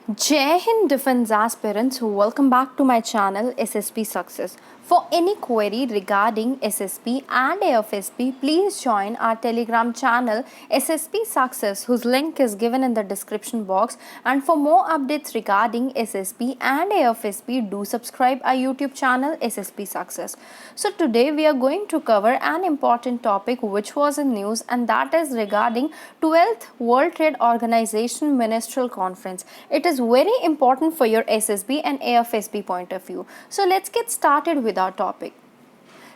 Jai Hind Defense aspirants, welcome back to my channel SSP Success. For any query regarding SSP and AFSP, please join our Telegram channel SSP Success, whose link is given in the description box. And for more updates regarding SSP and AFSP, do subscribe our YouTube channel SSP Success. So today we are going to cover an important topic which was in news, and that is regarding 12th World Trade Organization Ministerial Conference. It is very important for your SSB and AFSB point of view. So let's get started with our topic.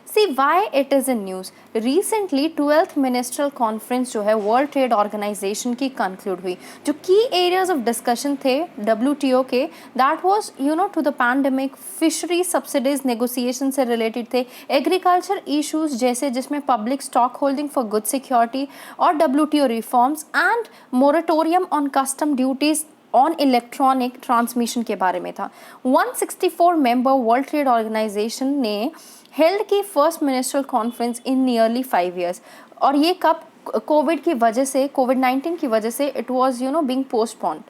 See why it is in news. Recently 12th Ministerial Conference जो है world trade organisation की concluded हुई. जो की areas of discussion थे WTO के, that was to the pandemic, fishery subsidies negotiation से related थे, एग्रीकल्चर इश्यूज जैसे जिसमें public stock holding for good security और WTO reforms and moratorium on custom duties on electronic transmission के बारे में था. 164 मेंबर वर्ल्ड ट्रेड ऑर्गेनाइजेशन ने हेल्ड की first ministerial conference in nearly 5 years. और ये कब? कोविड की वजह से, कोविड-19 की वजह से इट वॉज बीइंग पोस्टपोन्ड.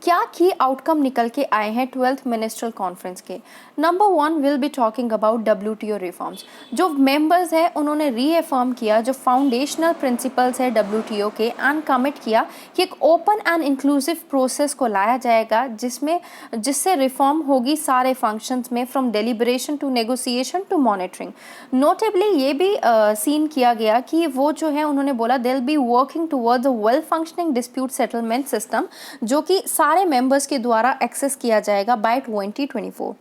क्या की आउटकम निकल के आए हैं 12th मिनिस्ट्रियल कॉन्फ्रेंस के? Number 1 will be talking about WTO reforms. जो मेंबर्स हैं उन्होंने रीअफर्म किया जो फाउंडेशनल प्रिंसिपल्स है WTO के, एंड कमिट किया कि एक ओपन एंड इंक्लूसिव प्रोसेस को लाया जाएगा जिससे रिफॉर्म होगी सारे फंक्शंस में, from deliberation to negotiation to monitoring. Notably ये भी सीन किया गया कि वो जो है उन्होंने बोला they will be working towards a well functioning dispute settlement system जो कि सारे मेंबर्स के द्वारा एक्सेस किया जाएगा by 2024.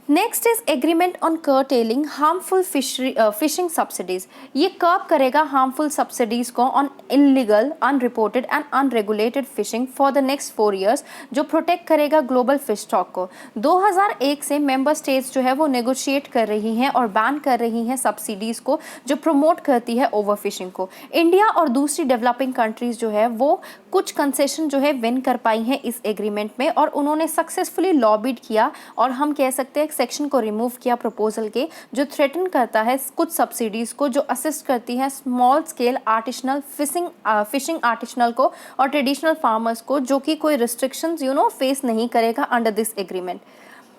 Next is agreement on curtailing harmful fishing subsidies. ये कर्ब करेगा हार्मफुल सब्सिडीज को on illegal, unreported and unregulated fishing for the next 4 years, जो प्रोटेक्ट करेगा ग्लोबल फिश स्टॉक को. 2001 से मेंबर स्टेट्स जो है वो नेगोशिएट कर रही हैं और बैन कर रही हैं सब्सिडीज को जो प्रमोट करती है ओवर फिशिंग को. इंडिया और दूसरी डेवलपिंग कंट्रीज जो है वो कुछ कंसेशन जो है विन कर पाई हैं इस एग्रीमेंट में, और उन्होंने सक्सेसफुली लॉबिड किया और हम कह सकते हैं सेक्शन को रिमूव किया प्रपोजल के, जो थ्रेटन करता है कुछ सब्सिडीज को जो असिस्ट करती है small scale artisanal fishing artisanal को और ट्रेडिशनल फार्मर्स को, जो कि कोई रिस्ट्रिक्शंस फेस नहीं करेगा under this agreement.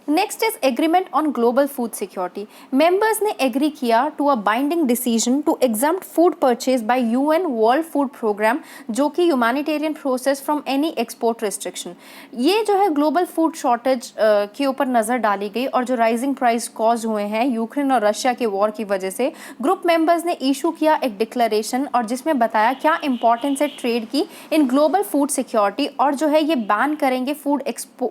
Next is agreement on global food security. Members ने एग्री किया to a binding decision to exempt food purchase by UN world food programme, जो कि humanitarian process from any export restriction. ये जो है global food shortage के ऊपर नज़र डाली गई, और जो राइजिंग प्राइस कॉज हुए हैं यूक्रेन और रशिया के वॉर की वजह से, ग्रुप मेंबर्स ने इशू किया एक डिक्लेरेशन और जिसमें बताया क्या इंपॉर्टेंस है ट्रेड की इन ग्लोबल फूड सिक्योरिटी, और जो है ये बैन करेंगे फूड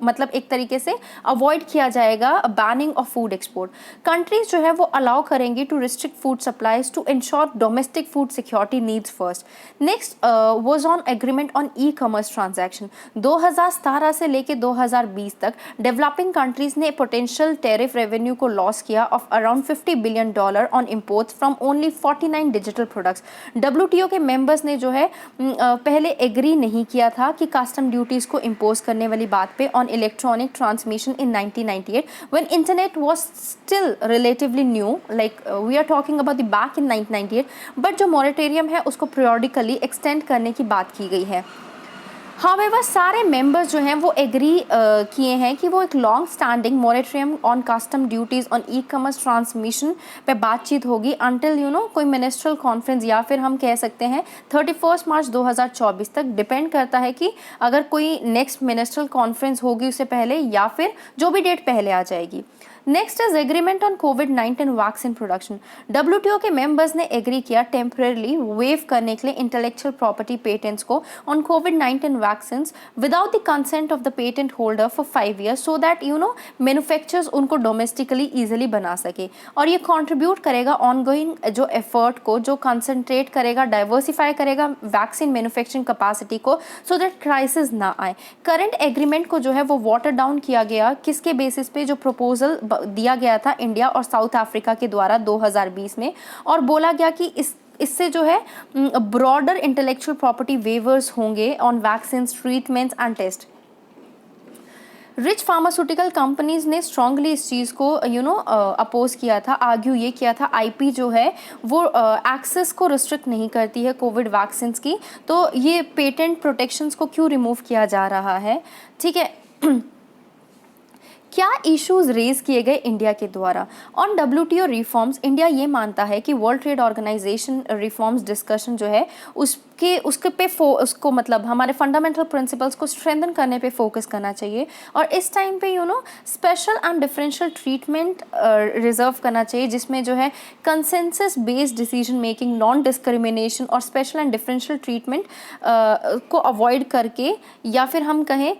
मतलब एक तरीके से अवॉइड किया जाएगा banning of food export. Countries जो है वो अलाउ करेंगी to restrict food supplies to ensure domestic food security needs first. Next was on agreement on e commerce transaction. 2017 से लेके 2020 तक डेवलपिंग कंट्रीज ने पोटेंशियल टेरिफ रेवेन्यू को लॉस किया of around $50 billion on imports from only 49 digital products. WTO के members ने जो है पहले एग्री नहीं किया था कि कस्टम ड्यूटीज को इम्पोज करने वाली बात पे on electronic transmission in 1998 when internet was still relatively new, like we are talking about the back in 1998, but जो moratorium है उसको periodically extend करने की बात की गई है. हावेवर सारे मेंबर्स जो हैं वो एग्री किए हैं कि वो एक long standing moratorium on custom duties on e commerce transmission पे बातचीत होगी अंटिल कोई मिनिस्ट्रियल कॉन्फ्रेंस, या फिर हम कह सकते हैं 31 मार्च 2024 तक. डिपेंड करता है कि अगर कोई नेक्स्ट मिनिस्ट्रियल कॉन्फ्रेंस होगी उससे पहले या फिर जो भी डेट पहले आ जाएगी. Next is agreement on covid vaccine production. WTO के मेंबर्स ने एग्री किया टेम्परेली वेव करने के लिए इंटेलेक्चुअल प्रॉपर्टी पेटेंट्स को on covid vaccines without the consent of the patent holder for 5 years, so that manufacturers उनको डोमेस्टिकली ईजिली बना सके. और ये कॉन्ट्रीब्यूट करेगा ऑनगोइंग जो एफर्ट को, जो कंसंट्रेट करेगा, डाइवर्सिफाई करेगा वैक्सीन मैन्युफैक्चरिंग कैपेसिटी को, सो दैट क्राइसिस ना आए. करंट एग्रीमेंट को जो है वो वाटर डाउन किया गया, किसके बेसिस पे? जो प्रपोजल दिया गया था इंडिया और साउथ अफ्रीका के द्वारा 2020 में, और बोला गया कि इससे जो है ब्रॉडर इंटेलेक्चुअल प्रॉपर्टी वेवर्स होंगे on vaccine treatments and test. Rich pharmaceutical companies ने स्ट्रांगली इस चीज़ को अपोज किया था, आर्ग्यू ये किया था आईपी जो है वो एक्सेस को रिस्ट्रिक्ट नहीं करती है कोविड वैक्सीन की, तो ये पेटेंट प्रोटेक्शंस को क्यों रिमूव किया जा रहा है, ठीक है। क्या इश्यूज रेज किए गए इंडिया के द्वारा ऑन डब्ल्यूटीओ रिफॉर्म्स। इंडिया ये मानता है कि world trade organisation reforms discussion जो है उसको मतलब हमारे फंडामेंटल प्रिंसिपल्स को स्ट्रेंथन करने पे फोकस करना चाहिए, और इस टाइम पे special and differential treatment reserve करना चाहिए, जिसमें जो है consensus based decision making, non discrimination और स्पेशल एंड डिफरेंशियल ट्रीटमेंट को अवॉइड करके, या फिर हम कहें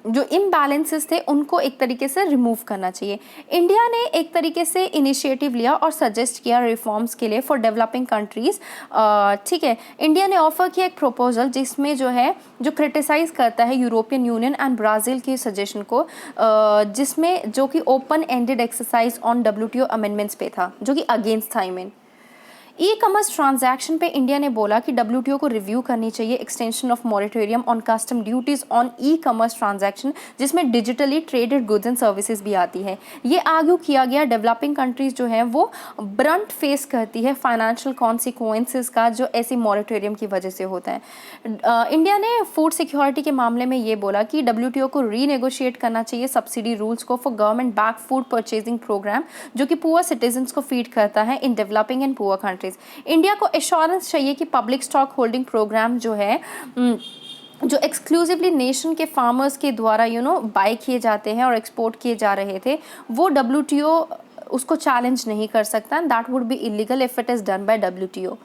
जो इम्बैलेंसेस थे उनको एक तरीके से रिमूव करना चाहिए। इंडिया ने एक तरीके से इनिशिएटिव लिया और सजेस्ट किया रिफॉर्म्स के लिए फॉर डेवलपिंग कंट्रीज़, ठीक है। इंडिया ने ऑफर किया एक प्रपोजल जिसमें जो क्रिटिसाइज़ करता है यूरोपियन यूनियन एंड ब्राज़ील के सजेशन को, जिसमें जो कि open ended exercise on WTO amendments पे था, जो कि अगेंस्ट था। ई कॉमर्स ट्रांजैक्शन पे इंडिया ने बोला कि डब्ल्यूटीओ को रिव्यू करनी चाहिए extension of moratorium on custom duties on e commerce transaction, जिसमें digitally traded goods and services भी आती है। ये आर्ग्यू किया गया डेवलपिंग कंट्रीज जो है वो ब्रंट फेस करती है फाइनेंशियल कॉन्सिक्वेंसेज का, जो ऐसी मॉरेटोरियम की वजह से होता है। इंडिया ने फूड सिक्योरिटी के मामले में ये बोला कि डब्ल्यूटीओ को रीनेगोशिएट करना चाहिए सब्सिडी रूल्स को for government back food purchasing programme, जो कि पुअर सिटीजन्स को फीड करता है in developing and poor countries. India को एश्योरेंस चाहिए कि पब्लिक स्टॉक होल्डिंग प्रोग्राम जो है जो एक्सक्लूसिवली नेशन के फार्मर्स के द्वारा बाय किए जाते हैं और एक्सपोर्ट किए जा रहे थे, वो डब्ल्यूटीओ उसको चैलेंज नहीं कर सकता, and that would be illegal if it is done by WTO.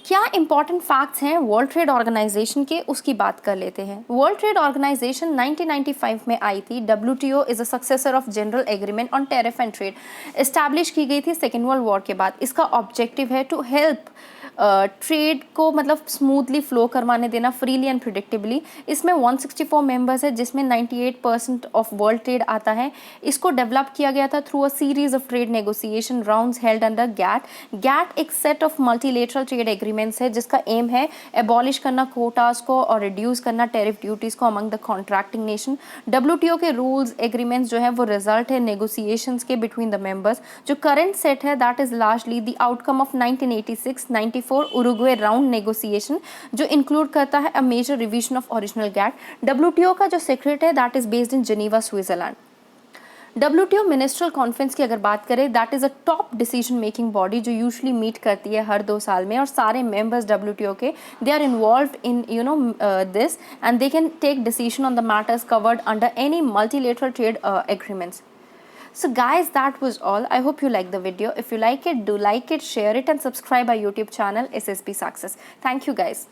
क्या इंपॉर्टेंट फैक्ट्स हैं वर्ल्ड ट्रेड ऑर्गेनाइजेशन के, उसकी बात कर लेते हैं। वर्ल्ड ट्रेड ऑर्गेनाइजेशन 1995 में आई थी। WTO is a successor of general agreement on tariff and trade, establish की गई थी सेकेंड वर्ल्ड वॉर के बाद। इसका ऑब्जेक्टिव है टू हेल्प ट्रेड को मतलब स्मूथली फ्लो करवाने देना, फ्रीली एंड प्रिडिक्टेबली। इसमें 164 मेंबर्स है, जिसमें 98% ऑफ वर्ल्ड ट्रेड आता है। इसको डेवलप किया गया था through a series of trade negotiation rounds held under GATT. GATT एक set of multilateral trade agreements है जिसका एम है एबॉलिश करना कोटास को और रिड्यूस करना टैरिफ ड्यूटीज को among the contracting nation. WTO के रूल्स एग्रीमेंट्स जो है वो रिजल्ट है नेगोशिएशंस के बिटवीन द मेंबर्स। जो करंट सेट है that is largely the outcome of 1986-94 Uruguay round negotiation, जो इंक्लूड करता है a major revision of original GATT. WTO का जो सेक्रेट है that is based in Geneva, Switzerland. WTO ministerial conference की अगर बात करें, that is a top decision making body जो यूजुअली मीट करती है हर 2 साल में, और सारे मेंबर्स डब्ल्यूटीओ के they are involve in this and they can take decision on the matters covered under any multilateral trade agreements. So guys, that was all. I hope you like the video. If you like it, do like it, share it and subscribe our YouTube channel SSB Success. Thank you guys.